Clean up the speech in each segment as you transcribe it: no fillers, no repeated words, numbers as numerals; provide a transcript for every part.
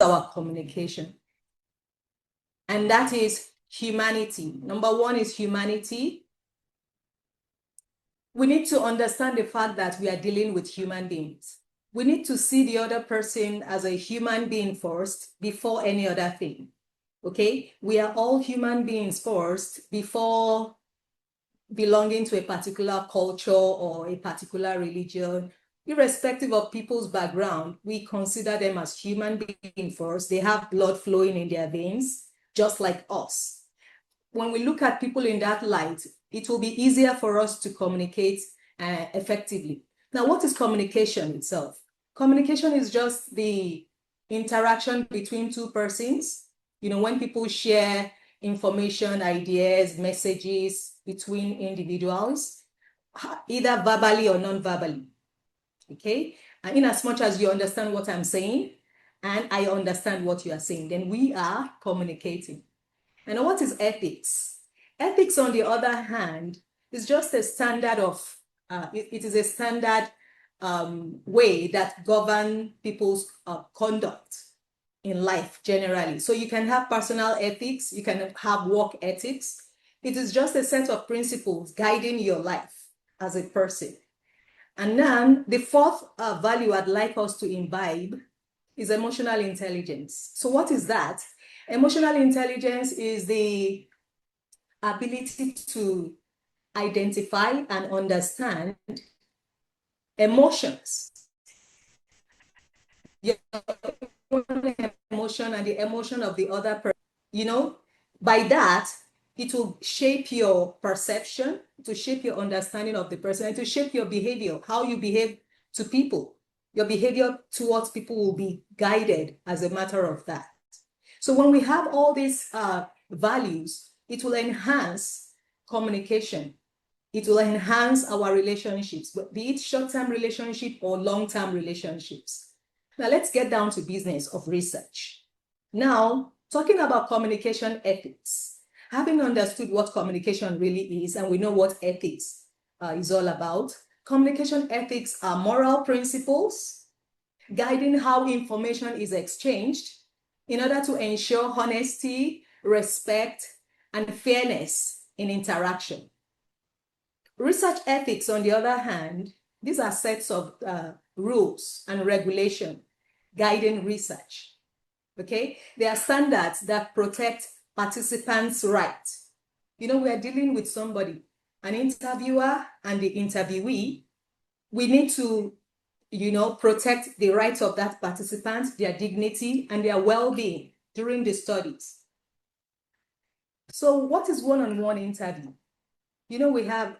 our communication. And that is humanity. Number one is humanity. We need to understand the fact that we are dealing with human beings. We need to see the other person as a human being first before any other thing. Okay? We are all human beings first before belonging to a particular culture or a particular religion. Irrespective of people's background, we consider them as human beings first. They have blood flowing in their veins, just like us. When we look at people in that light, it will be easier for us to communicate effectively. Now, what is communication itself? Communication is just the interaction between two persons. You know, when people share information, ideas, messages between individuals, either verbally or non-verbally. Okay? And in as much as you understand what I'm saying, and I understand what you are saying, then we are communicating. And what is ethics? Ethics, on the other hand, is just a standard of, it is a standard way that govern people's conduct in life generally. So you can have personal ethics, you can have work ethics. It is just a set of principles guiding your life as a person. And then the fourth value I'd like us to imbibe is emotional intelligence. So what is that? Emotional intelligence is the ability to identify and understand emotions. Your emotion and the emotion of the other person. You know, by that, it will shape your perception, to shape your understanding of the person, and to shape your behavior, how you behave to people. Your behavior towards people will be guided as a matter of that. So when we have all these values, it will enhance communication. It will enhance our relationships, be it short-term relationship or long-term relationships. Now let's get down to business of research. Now, talking about communication ethics, having understood what communication really is, and we know what ethics is all about, communication ethics are moral principles guiding how information is exchanged in order to ensure honesty, respect, and fairness in interaction. Research ethics, on the other hand, these are sets of rules and regulation guiding research. Okay? They are standards that protect participants' rights. You know, we are dealing with somebody, an interviewer and the interviewee. We need to, you know, protect the rights of that participant, their dignity, and their well-being during the studies. So what is one-on-one interview? You know, we have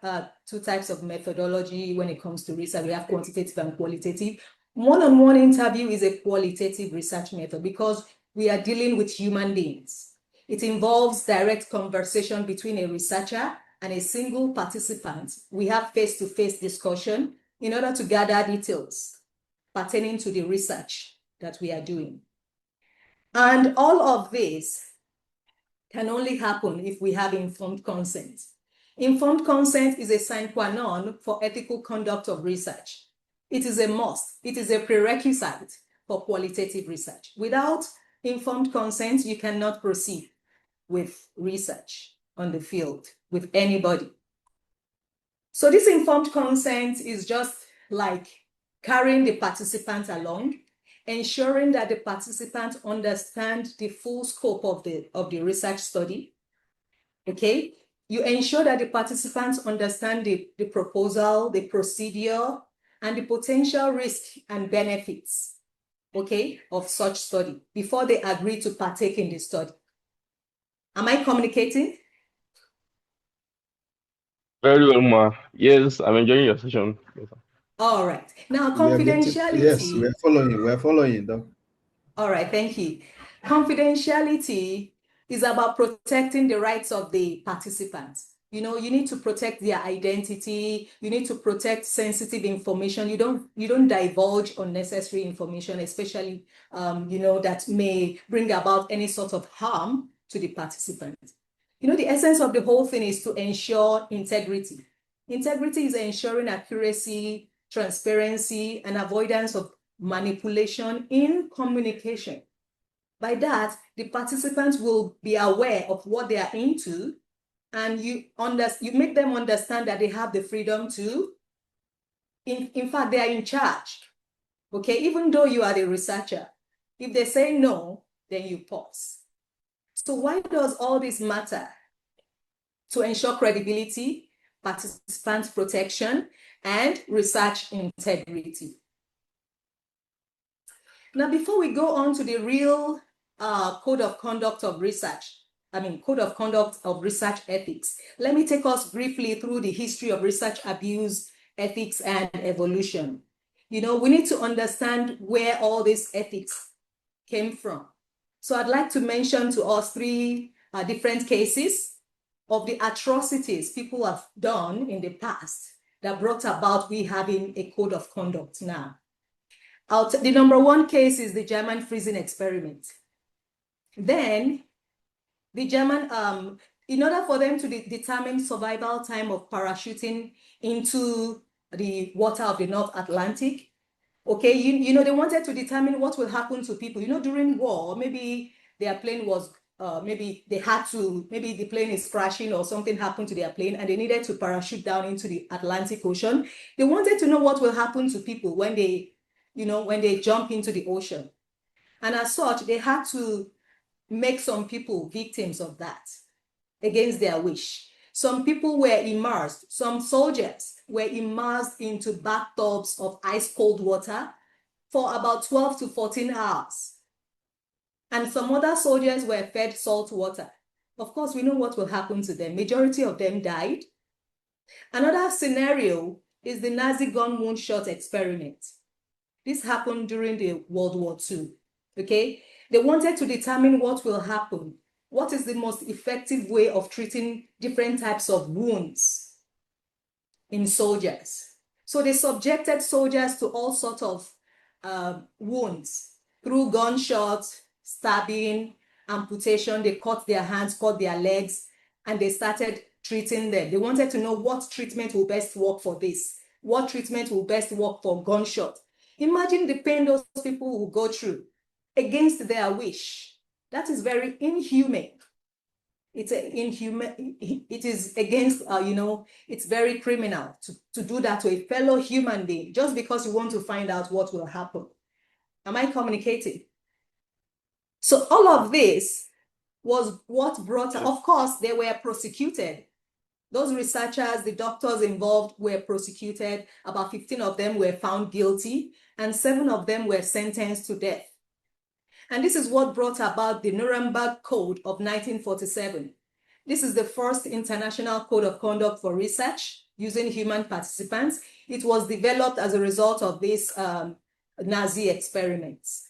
two types of methodology when it comes to research. We have quantitative and qualitative. One-on-one interview is a qualitative research method because we are dealing with human beings. It involves direct conversation between a researcher and a single participant. We have face-to-face discussion in order to gather details pertaining to the research that we are doing. And all of this can only happen if we have informed consent. Informed consent is a sine qua non for ethical conduct of research. It is a must. It is a prerequisite for qualitative research. Without informed consent, you cannot proceed with research on the field with anybody. So this informed consent is just like carrying the participant along, ensuring that the participants understand the full scope of the research study. Okay? You ensure that the participants understand the proposal, the procedure, and the potential risk and benefits, okay, of such study before they agree to partake in the study. Am I communicating? Very well, Ma. Yes, I'm enjoying your session. All right. Now, confidentiality. Yes, we are following. We are following, though. All right, thank you. Confidentiality is about protecting the rights of the participants. You know, you need to protect their identity. You need to protect sensitive information. You don't divulge unnecessary information, especially, you know, that may bring about any sort of harm to the participants. You know, the essence of the whole thing is to ensure integrity. Integrity is ensuring accuracy, transparency, and avoidance of manipulation in communication. By that, the participants will be aware of what they are into, and you make them understand that they have the freedom to, in fact, they are in charge. Okay, even though you are the researcher, if they say no, then you pause. So why does all this matter? To ensure credibility, participant protection, and research integrity. Now, before we go on to the real code of conduct of research, code of conduct of research ethics, let me take us briefly through the history of research abuse, ethics, and evolution. We need to understand where all these ethics came from. So I'd like to mention to us three different cases of the atrocities people have done in the past that brought about we having a code of conduct now. The number one case is the German freezing experiment. Then the German, in order for them to determine survival time of parachuting into the water of the North Atlantic, okay, they wanted to determine what will happen to people, during war, maybe their plane was, maybe the plane is crashing or something happened to their plane and they needed to parachute down into the Atlantic Ocean. They wanted to know what will happen to people when they jump into the ocean. And as such, they had to make some people victims of that against their wish. Some people were immersed, some soldiers were immersed into bathtubs of ice cold water for about 12 to 14 hours. And some other soldiers were fed salt water. Of course, we know what will happen to them. Majority of them died. Another scenario is the Nazi gun wound shot experiment. This happened during the World War II, okay? They wanted to determine what will happen. What is the most effective way of treating different types of wounds in soldiers? So they subjected soldiers to all sorts of wounds through gunshots, stabbing, amputation. They cut their hands, cut their legs, and they started treating them. They wanted to know what treatment will best work for this, what treatment will best work for gunshot. Imagine the pain those people will go through against their wish. That is very inhumane. It is against, it's very criminal to do that to a fellow human being just because you want to find out what will happen. Am I communicating? So all of this was what brought, of course, they were prosecuted. Those researchers, the doctors involved were prosecuted. About 15 of them were found guilty and 7 of them were sentenced to death. And this is what brought about the Nuremberg Code of 1947. This is the first international code of conduct for research using human participants. It was developed as a result of these Nazi experiments.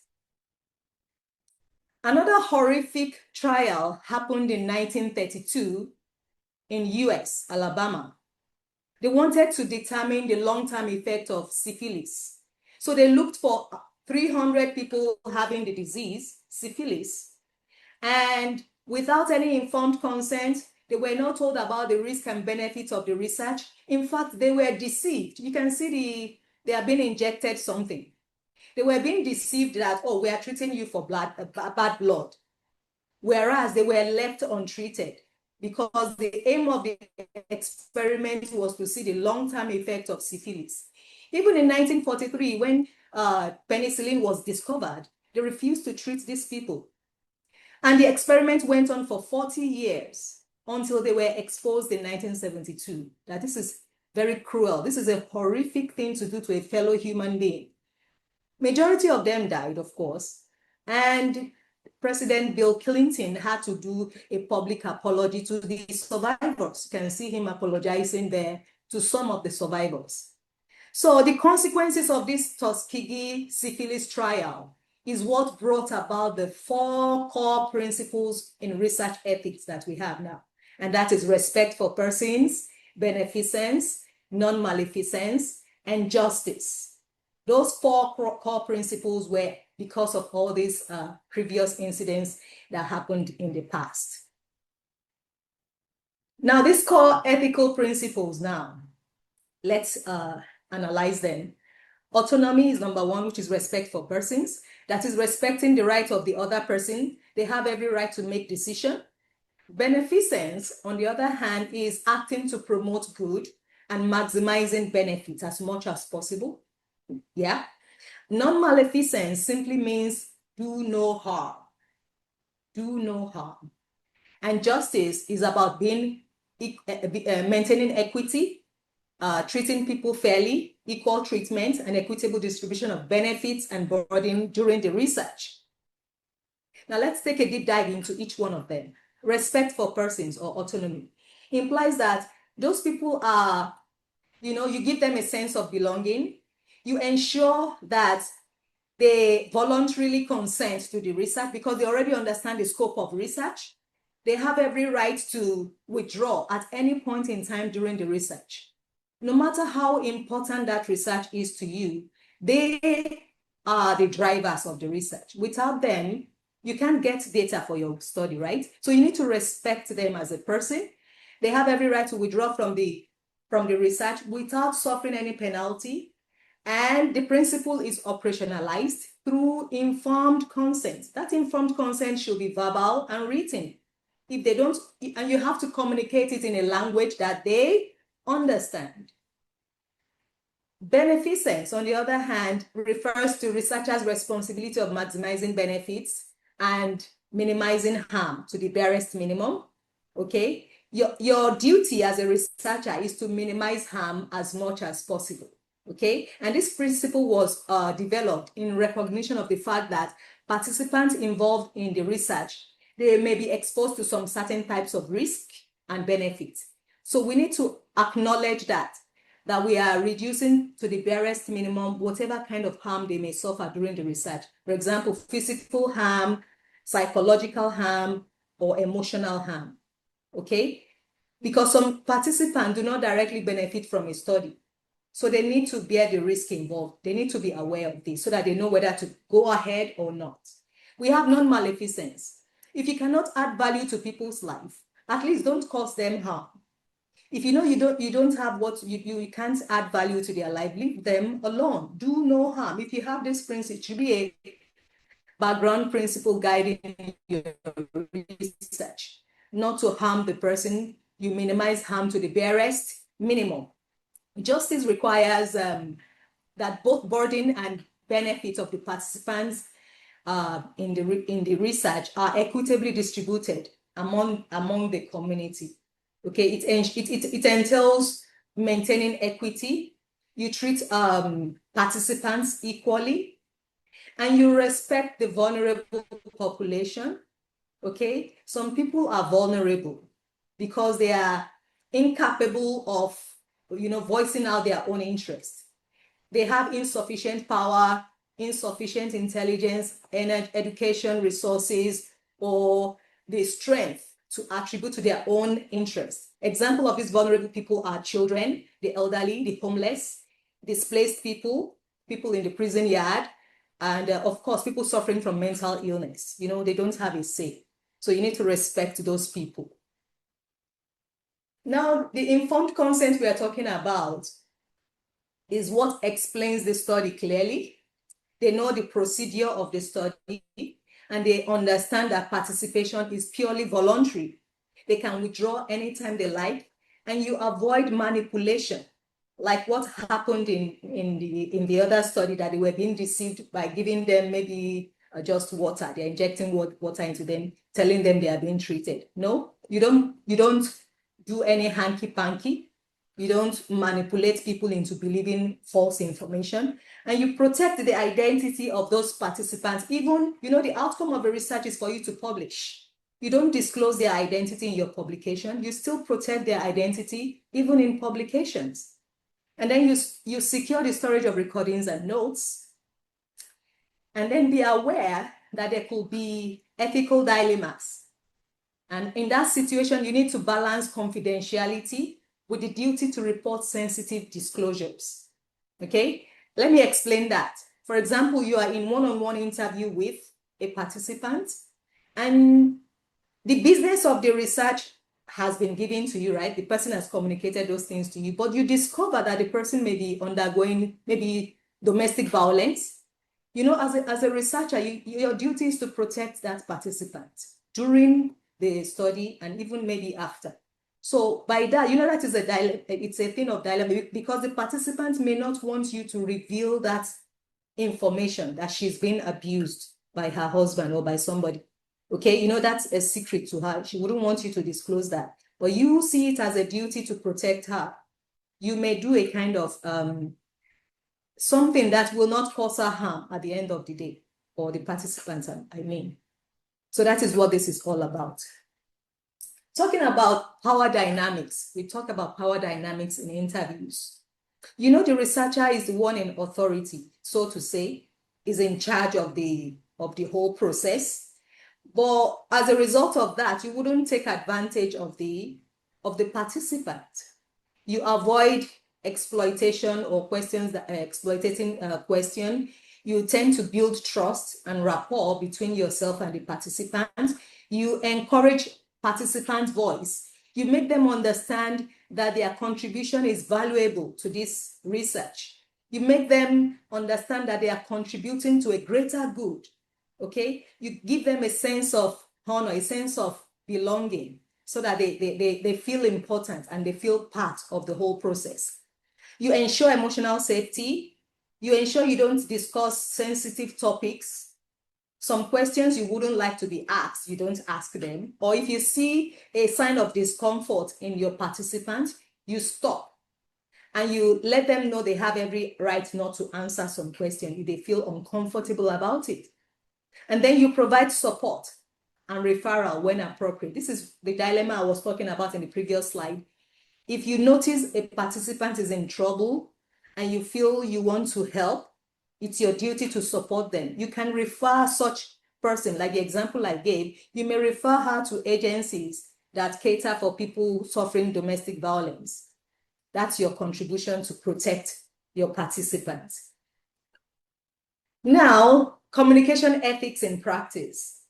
Another horrific trial happened in 1932 in US, Alabama. They wanted to determine the long-term effect of syphilis. So they looked for 300 people having the disease, syphilis, and without any informed consent, they were not told about the risk and benefits of the research. In fact, they were deceived. You can see they are being injected something. They were being deceived that, oh, we are treating you for bad blood, whereas they were left untreated because the aim of the experiment was to see the long-term effect of syphilis. Even in 1943, when penicillin was discovered, they refused to treat these people. And the experiment went on for 40 years until they were exposed in 1972. That this is very cruel. This is a horrific thing to do to a fellow human being. Majority of them died, of course, and President Bill Clinton had to do a public apology to the survivors. You can see him apologizing there to some of the survivors. So the consequences of this Tuskegee syphilis trial is what brought about the 4 core principles in research ethics that we have now. And that is respect for persons, beneficence, non-maleficence, and justice. Those 4 core principles were because of all these previous incidents that happened in the past. Now, these core ethical principles now, let's analyze them. Autonomy is number one, which is respect for persons. That is respecting the right of the other person. They have every right to make decision. Beneficence, on the other hand, is acting to promote good and maximizing benefits as much as possible. Yeah. Non-maleficence simply means do no harm. Do no harm. And justice is about being maintaining equity, treating people fairly, equal treatment, and equitable distribution of benefits and burden during the research. Now let's take a deep dive into each one of them. Respect for persons or autonomy implies that those people are, you give them a sense of belonging. You ensure that they voluntarily consent to the research because they already understand the scope of research. They have every right to withdraw at any point in time during the research. No matter how important that research is to you, they are the drivers of the research. Without them, you can't get data for your study, right? So you need to respect them as a person. They have every right to withdraw from the research without suffering any penalty. And the principle is operationalized through informed consent. That informed consent should be verbal and written. If they don't, and you have to communicate it in a language that they understand. Beneficence, on the other hand, refers to researchers' responsibility of maximizing benefits and minimizing harm to the barest minimum, okay? Your duty as a researcher is to minimize harm as much as possible, okay? And this principle was developed in recognition of the fact that participants involved in the research, they may be exposed to some certain types of risk and benefits. So we need to acknowledge that we are reducing to the barest minimum whatever kind of harm they may suffer during the research. For example, physical harm, psychological harm, or emotional harm, okay? Because some participants do not directly benefit from a study. So they need to bear the risk involved. They need to be aware of this so that they know whether to go ahead or not. We have non-maleficence. If you cannot add value to people's life, at least don't cause them harm. If you know you don't have what you can't add value to their life, leave them alone. Do no harm. If you have this principle, it should be a background principle guiding your research. Not to harm the person, you minimize harm to the barest minimum. Justice requires that both burden and benefit of the participants in the research are equitably distributed among the community. Okay, it entails maintaining equity. You treat participants equally, and you respect the vulnerable population. Okay, some people are vulnerable because they are incapable of, voicing out their own interests. They have insufficient power, insufficient intelligence, education, resources, or the strength to attribute to their own interests. Example of these vulnerable people are children, the elderly, the homeless, displaced people, people in the prison yard, and of course, people suffering from mental illness. They don't have a say. So you need to respect those people. Now, the informed consent we are talking about is what explains the study clearly. They know the procedure of the study, and they understand that participation is purely voluntary. They can withdraw anytime they like, and you avoid manipulation, like what happened in the other study, that they were being deceived by giving them maybe just water. They're injecting water into them, telling them they are being treated. No, you don't do any hanky-panky. You don't manipulate people into believing false information, and you protect the identity of those participants. Even, the outcome of the research is for you to publish. You don't disclose their identity in your publication. You still protect their identity even in publications. And then you secure the storage of recordings and notes, and then be aware that there could be ethical dilemmas. And in that situation, you need to balance confidentiality with the duty to report sensitive disclosures. Okay, let me explain that. For example, you are in one-on-one interview with a participant, and the business of the research has been given to you, right? The person has communicated those things to you, but you discover that the person may be undergoing maybe domestic violence. You know, as a researcher, your duty is to protect that participant during the study and even maybe after. So by that, you know, that is it's a thing of dilemma, because the participant may not want you to reveal that information that she's been abused by her husband or by somebody. Okay, you know, that's a secret to her. She wouldn't want you to disclose that. But you see it as a duty to protect her. You may do a kind of something that will not cause her harm at the end of the day, or the participants, I mean. So that is what this is all about. Talking about power dynamics, we talk about power dynamics in interviews. You know, the researcher is the one in authority, so to say, is in charge of the whole process. But as a result of that, you wouldn't take advantage of the participant. You avoid exploitation or questions that exploitating question. You tend to build trust and rapport between yourself and the participant. You encourage participant voice. You make them understand that their contribution is valuable to this research. You make them understand that they are contributing to a greater good. Okay, you give them a sense of honor, a sense of belonging, so that they feel important and they feel part of the whole process. You ensure emotional safety. You ensure you don't discuss sensitive topics. Some questions you wouldn't like to be asked, you don't ask them. Or if you see a sign of discomfort in your participant, you stop and you let them know they have every right not to answer some question if they feel uncomfortable about it. And then you provide support and referral when appropriate. This is the dilemma I was talking about in the previous slide. If you notice a participant is in trouble and you feel you want to help, it's your duty to support them. You can refer such person, like the example I gave, you may refer her to agencies that cater for people suffering domestic violence. That's your contribution to protect your participants. Now, communication ethics in practice.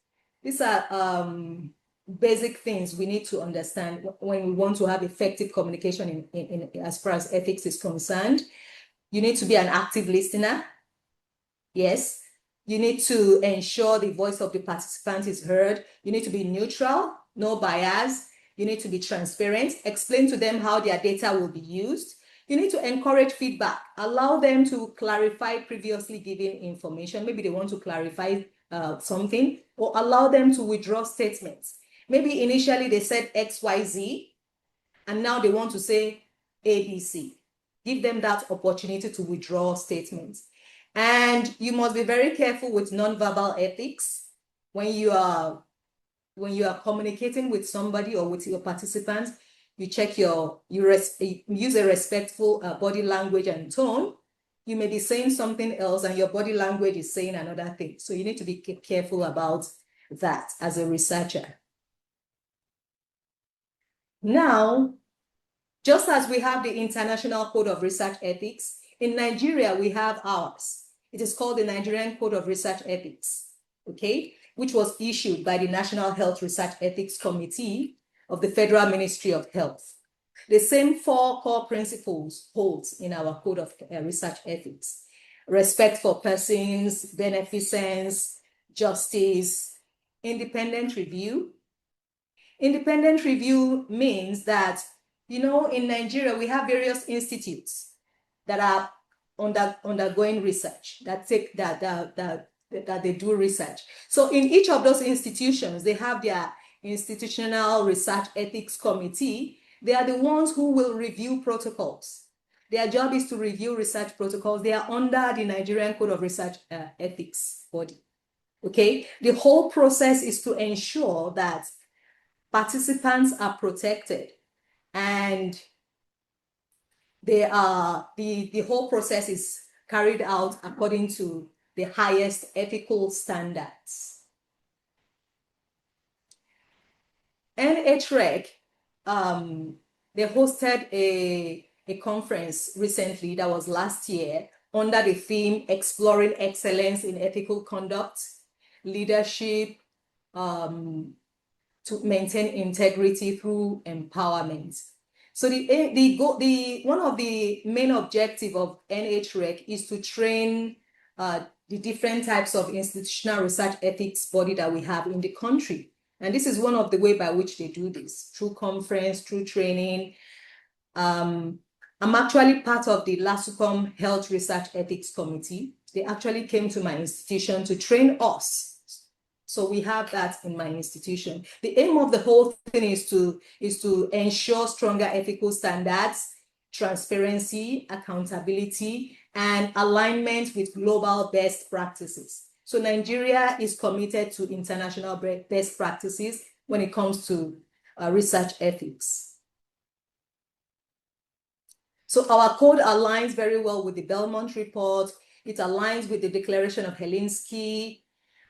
These are basic things we need to understand when we want to have effective communication as far as ethics is concerned. You need to be an active listener. Yes. You need to ensure the voice of the participant is heard. You need to be neutral, no bias. You need to be transparent. Explain to them how their data will be used. You need to encourage feedback. Allow them to clarify previously given information. Maybe they want to clarify something, or allow them to withdraw statements. Maybe initially they said XYZ, and now they want to say ABC. Give them that opportunity to withdraw statements. And you must be very careful with nonverbal ethics when you are communicating with somebody or with your participants. You check you use a respectful body language and tone. You may be saying something else and your body language is saying another thing. So you need to be careful about that as a researcher. Now, just as we have the International Code of Research Ethics, in Nigeria, we have ours. It is called the Nigerian Code of Research Ethics, okay, which was issued by the National Health Research Ethics Committee of the Federal Ministry of Health. The same 4 core principles holds in our Code of Research Ethics: respect for persons, beneficence, justice, independent review. Independent review means that, you know, in Nigeria, we have various institutes that are undergoing research, that they do research. So in each of those institutions, they have their institutional research ethics committee. They are the ones who will review protocols. Their job is to review research protocols. They are under the Nigerian Code of Research Ethics body. Okay, the whole process is to ensure that participants are protected, and the whole process is carried out according to the highest ethical standards. NHREC, they hosted a conference recently, that was last year, under the theme Exploring Excellence in Ethical Conduct, Leadership, to maintain integrity through empowerment. So one of the main objective of NHREC is to train the different types of institutional research ethics body that we have in the country. And this is one of the way by which they do this, through conference, through training. I'm actually part of the LASUCOM Health Research Ethics Committee. They actually came to my institution to train us. So we have that in my institution. The aim of the whole thing is to ensure stronger ethical standards, transparency, accountability, and alignment with global best practices. So Nigeria is committed to international best practices when it comes to research ethics. So our code aligns very well with the Belmont Report. It aligns with the Declaration of Helsinki.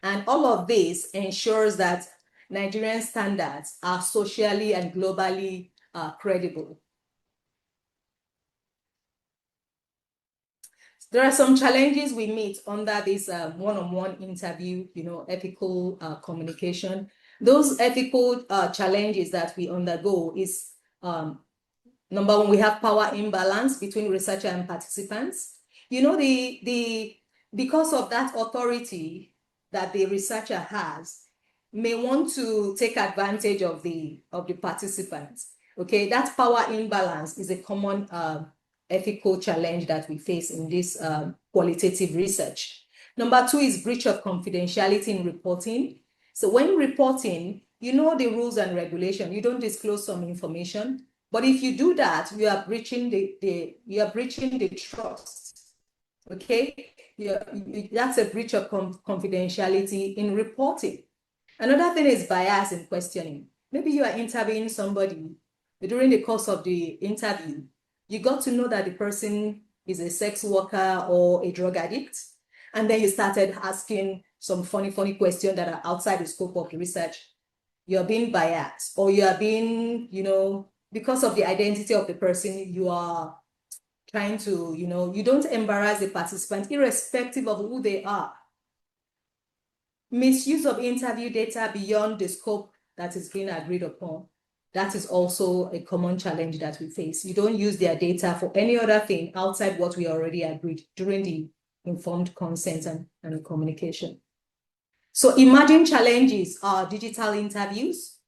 And all of this ensures that Nigerian standards are socially and globally credible. There are some challenges we meet under this one-on-one interview, ethical communication. Those ethical challenges that we undergo is, number one, we have power imbalance between researcher and participants. Because of that authority that the researcher has, may want to take advantage of the participants. Okay, that power imbalance is a common ethical challenge that we face in this qualitative research. Number two is breach of confidentiality in reporting. So when reporting, you know the rules and regulation, you don't disclose some information, but if you do that, you are breaching the trust. Okay, that's a breach of confidentiality in reporting. Another thing is bias in questioning. Maybe you are interviewing somebody, during the course of the interview, you got to know that the person is a sex worker or a drug addict, and then you started asking some funny questions that are outside the scope of the research. You're being biased, or you are being, because of the identity of the person, you are trying to, you don't embarrass the participant irrespective of who they are. Misuse of interview data beyond the scope that is being agreed upon. That is also a common challenge that we face. You don't use their data for any other thing outside what we already agreed during the informed consent and communication. So emerging challenges are digital interviews.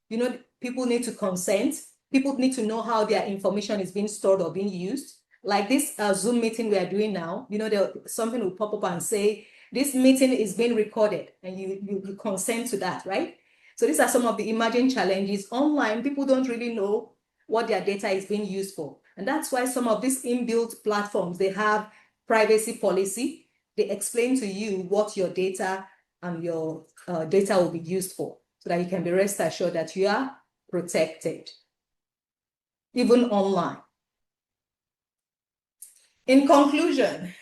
People need to consent. People need to know how their information is being stored or being used. Like this Zoom meeting we are doing now, something will pop up and say, this meeting is being recorded, and you consent to that, right? So these are some of the emerging challenges. Online, people don't really know what their data is being used for. And that's why some of these inbuilt platforms, they have privacy policy. They explain to you what your data and your data will be used for, so that you can be rest assured that you are protected, even online. In conclusion,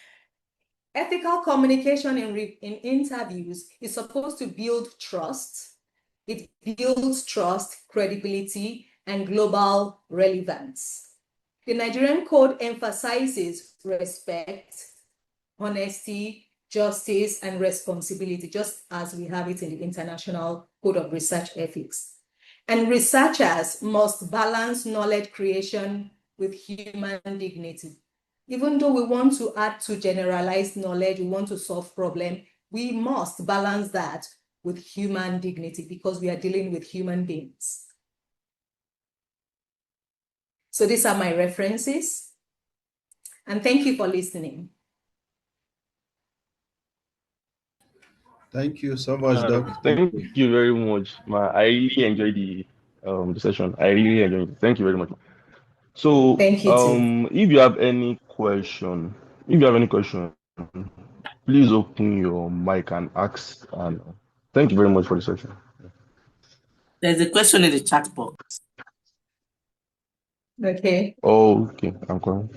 ethical communication in interviews is supposed to build trust. It builds trust, credibility, and global relevance. The Nigerian Code emphasizes respect, honesty, justice, and responsibility, just as we have it in the International Code of Research Ethics. And researchers must balance knowledge creation with human dignity. Even though we want to add to generalized knowledge, we want to solve problems, we must balance that with human dignity, because we are dealing with human beings. So these are my references, and thank you for listening. Thank you so much, Doc. Thank you very much. I really enjoyed the session. I really enjoyed it. Thank you very much. So thank you too. if you have any question, please open your mic and ask. And thank you very much for the session. There's a question in the chat box. Okay. Oh, okay. I'm coming.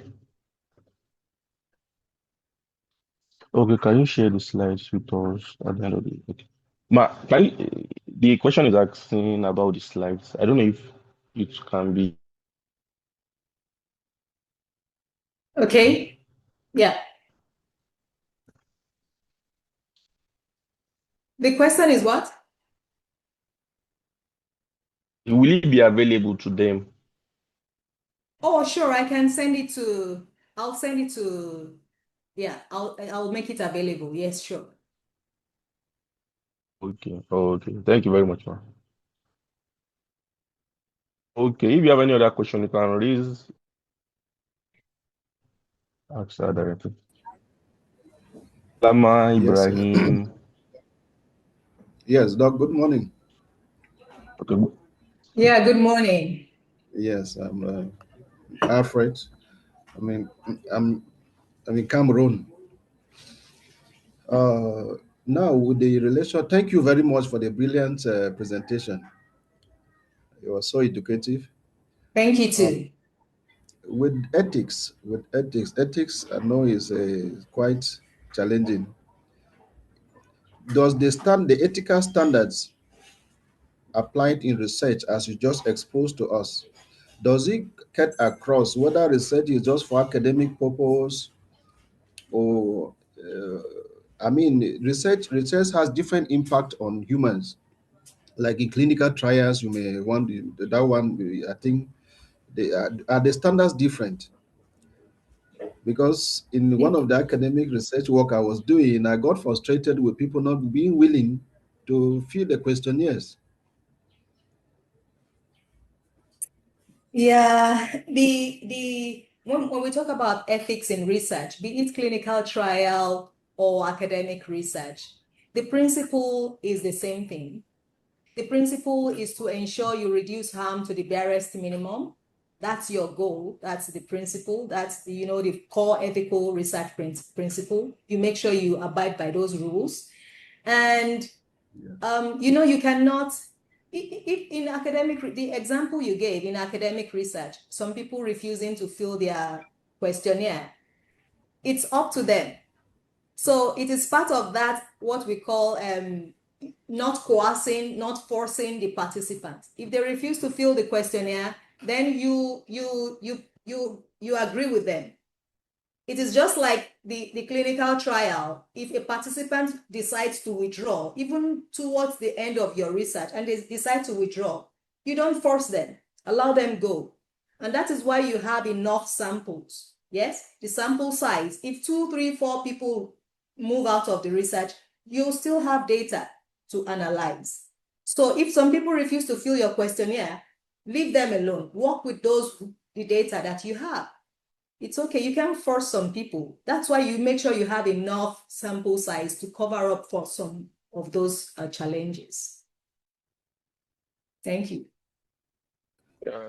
Okay, can you share the slides with us at the end of the okay. The question is asking about the slides. I don't know if it can be. Okay. Yeah. The question is what? Will it be available to them? Oh, sure, I can send it to, I'll send it to, yeah, I'll make it available. Yes, sure. Okay. Okay. Thank you very much, ma'am. Okay. If you have any other question, you can raise. Ask her directly. Lama Yes, Ibrahim. yes, Doc. Good morning. Okay. Yeah, good morning. Yes, I'm Alfred. I mean, I'm in Cameroon. Now with the relation, thank you very much for the brilliant presentation. It was so educative. Thank you Uh, too. ethics, I know is quite challenging. Does the ethical standards applied in research, as you just exposed to us, does it get across whether research is just for academic purpose or I mean, research has different impact on humans. Like in clinical trials, you may want that one. I think are the standards different? Because in one of the academic research work I was doing, I got frustrated with people not being willing to fill the questionnaires. Yeah, when we talk about ethics in research, be it clinical trial or academic research, the principle is the same thing. The principle is to ensure you reduce harm to the barest minimum. That's your goal. That's the principle. That's the core ethical research principle. You make sure you abide by those rules. And you cannot, if in academic, the example you gave in academic research, some people refusing to fill their questionnaire, it's up to them. So it is part of that, what we call not coercing, not forcing the participants. If they refuse to fill the questionnaire, then you agree with them. It is just like the clinical trial. If a participant decides to withdraw, even towards the end of your research, and they decide to withdraw, you don't force them, allow them go. And that is why you have enough samples. Yes, the sample size. If 2, 3, 4 people move out of the research, you'll still have data to analyze. So if some people refuse to fill your questionnaire, leave them alone. Work with the data that you have. It's okay. You can force some people. That's why you make sure you have enough sample size to cover up for some of those challenges. Thank you.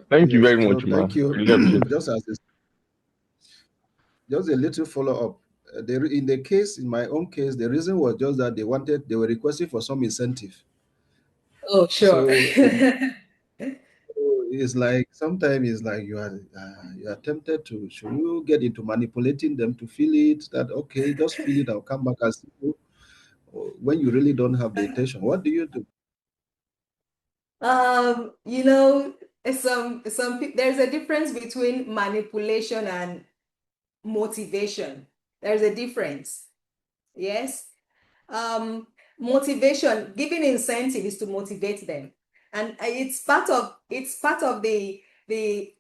Thank you Yes, very so much, thank ma'am. you. Really appreciate it. Just a little follow-up. In the case, in my own case, the reason was just that they were requesting for some incentive. Oh, sure. So it's like sometimes it's like you are tempted to, should you get into manipulating them to feel it that okay, just feel it, I'll come back as you, when you really don't have the intention. What do you do? You know, there's a difference between manipulation and motivation. There's a difference. Yes. Motivation, giving incentive is to motivate them. And it's part of the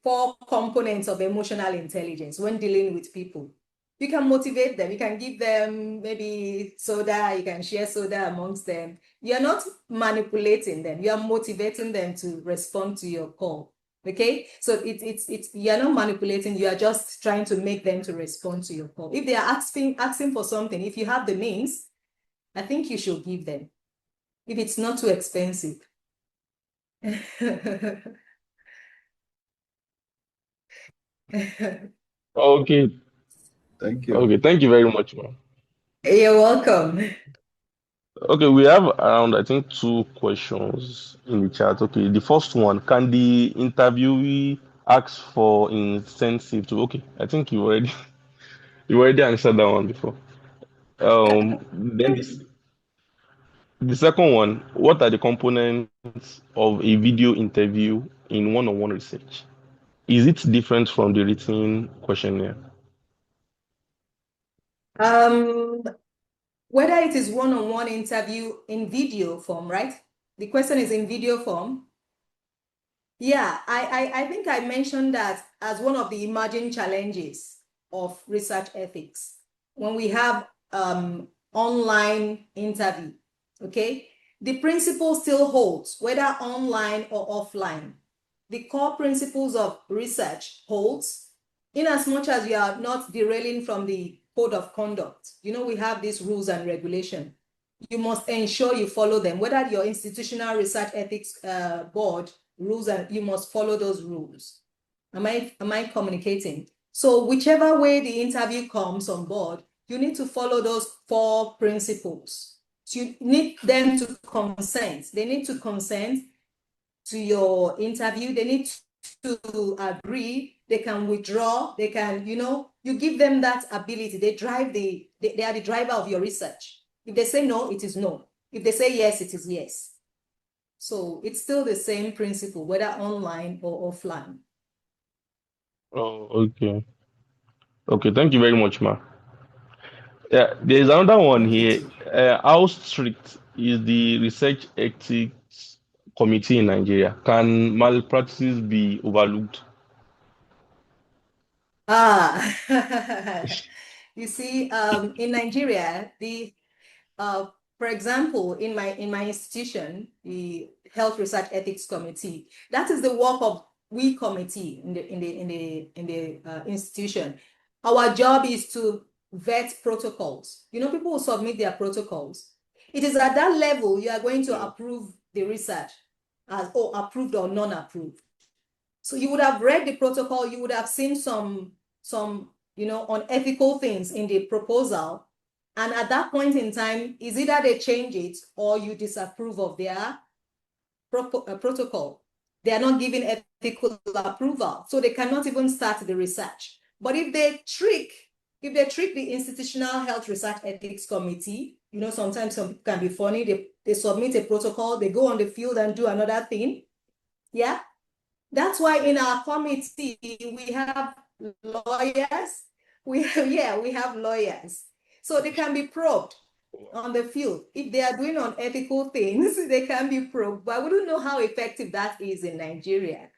4 components of emotional intelligence when dealing with people. You can motivate them. You can give them maybe soda. You can share soda amongst them. You're not manipulating them. You are motivating them to respond to your call. Okay, so it's you're not manipulating. You are just trying to make them to respond to your call. If they are asking for something, if you have the means, I think you should give them if it's not too expensive. Okay. Thank you. Okay. Thank you very much, ma'am. You're welcome. Okay, we have around, I think, 2 questions in the chat. Okay, the first one, can the interviewee ask for incentive to? Okay, I think you already you already answered that one before. Then the second one, what are the components of a video interview in one-on-one research? Is it different from the written questionnaire? Um, whether it is one-on-one interview in video form, right? The question is in video form. Yeah, I think I mentioned that as one of the emerging challenges of research ethics. When we have online interview, okay, the principle still holds, whether online or offline. The core principles of research holds in as much as you are not derailing from the code of conduct. You know, we have these rules and regulation. You must ensure you follow them, whether your institutional research ethics board rules, and you must follow those rules. Am I communicating? So whichever way the interview comes on board, you need to follow those four principles. So you need them to consent. They need to consent to your interview. They need to agree. They can withdraw. They can, you give them that ability. They are the driver of your research. If they say no, it is no. If they say yes, it is yes. So it's still the same principle, whether online or offline. Oh, okay. Okay, thank you very much, ma. Yeah, there's another one Thank you here. too. How strict is the research ethics committee in Nigeria? Can malpractices be overlooked? Ah, you see, in Nigeria, uh, for example, in my institution, the Health Research Ethics Committee, that is the work of we committee in the institution. Our job is to vet protocols. People will submit their protocols. It is at that level you are going to Yeah. approve the research as approved or non-approved. So you would have read the protocol, you would have seen some unethical things in the proposal. And at that point in time, is either they change it or you disapprove of their protocol. They are not giving ethical approval, so they cannot even start the research. But if they trick the Institutional Health Research Ethics Committee, sometimes some people can be funny. They submit a protocol, they go on the field and do another thing. Yeah, that's why in our committee we have lawyers. We have lawyers. So they can be probed on the field. If they are doing unethical things, they can be probed. But I wouldn't know how effective that is in Nigeria.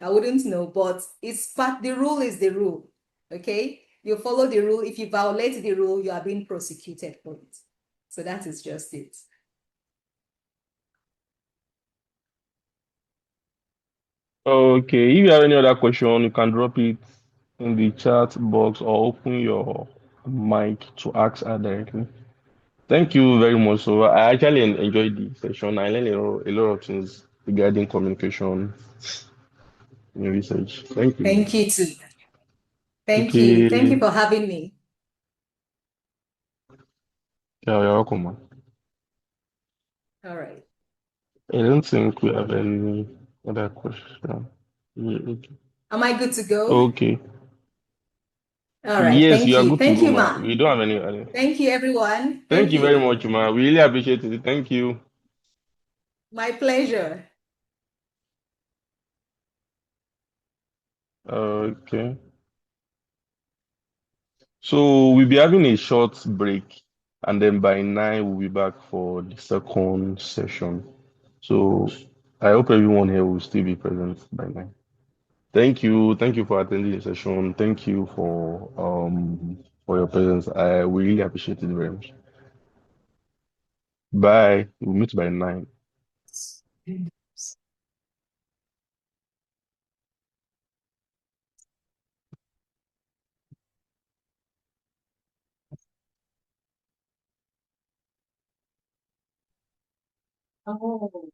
I wouldn't know, but the rule is the rule. Okay? You follow the rule. If you violate the rule, you are being prosecuted for it. So that is just it. Okay, if you have any other question, you can drop it in the chat box or open your mic to ask her directly. Thank you very much. So I actually enjoyed the session. I learned a lot of things regarding communication in research. Thank you. Thank you too. Thank you. Thank Okay, you for having me. yeah, you're welcome, man. All right. I don't think we have any other question. Yeah, okay. Am I good to go? Okay. All right. Yes, Thank you are you. good to Thank go, you, ma. Ma. We don't have any. Thank you, everyone. Thank Thank you very you. much, ma. We really appreciate it. Thank you. My pleasure. Okay. So we'll be having a short break, and then by 9 we'll be back for the second session. So I hope everyone here will still be present by 9. Thank you. Thank you for attending the session. Thank you for your presence. We really appreciate it very much. Bye. We'll meet by 9. Oh.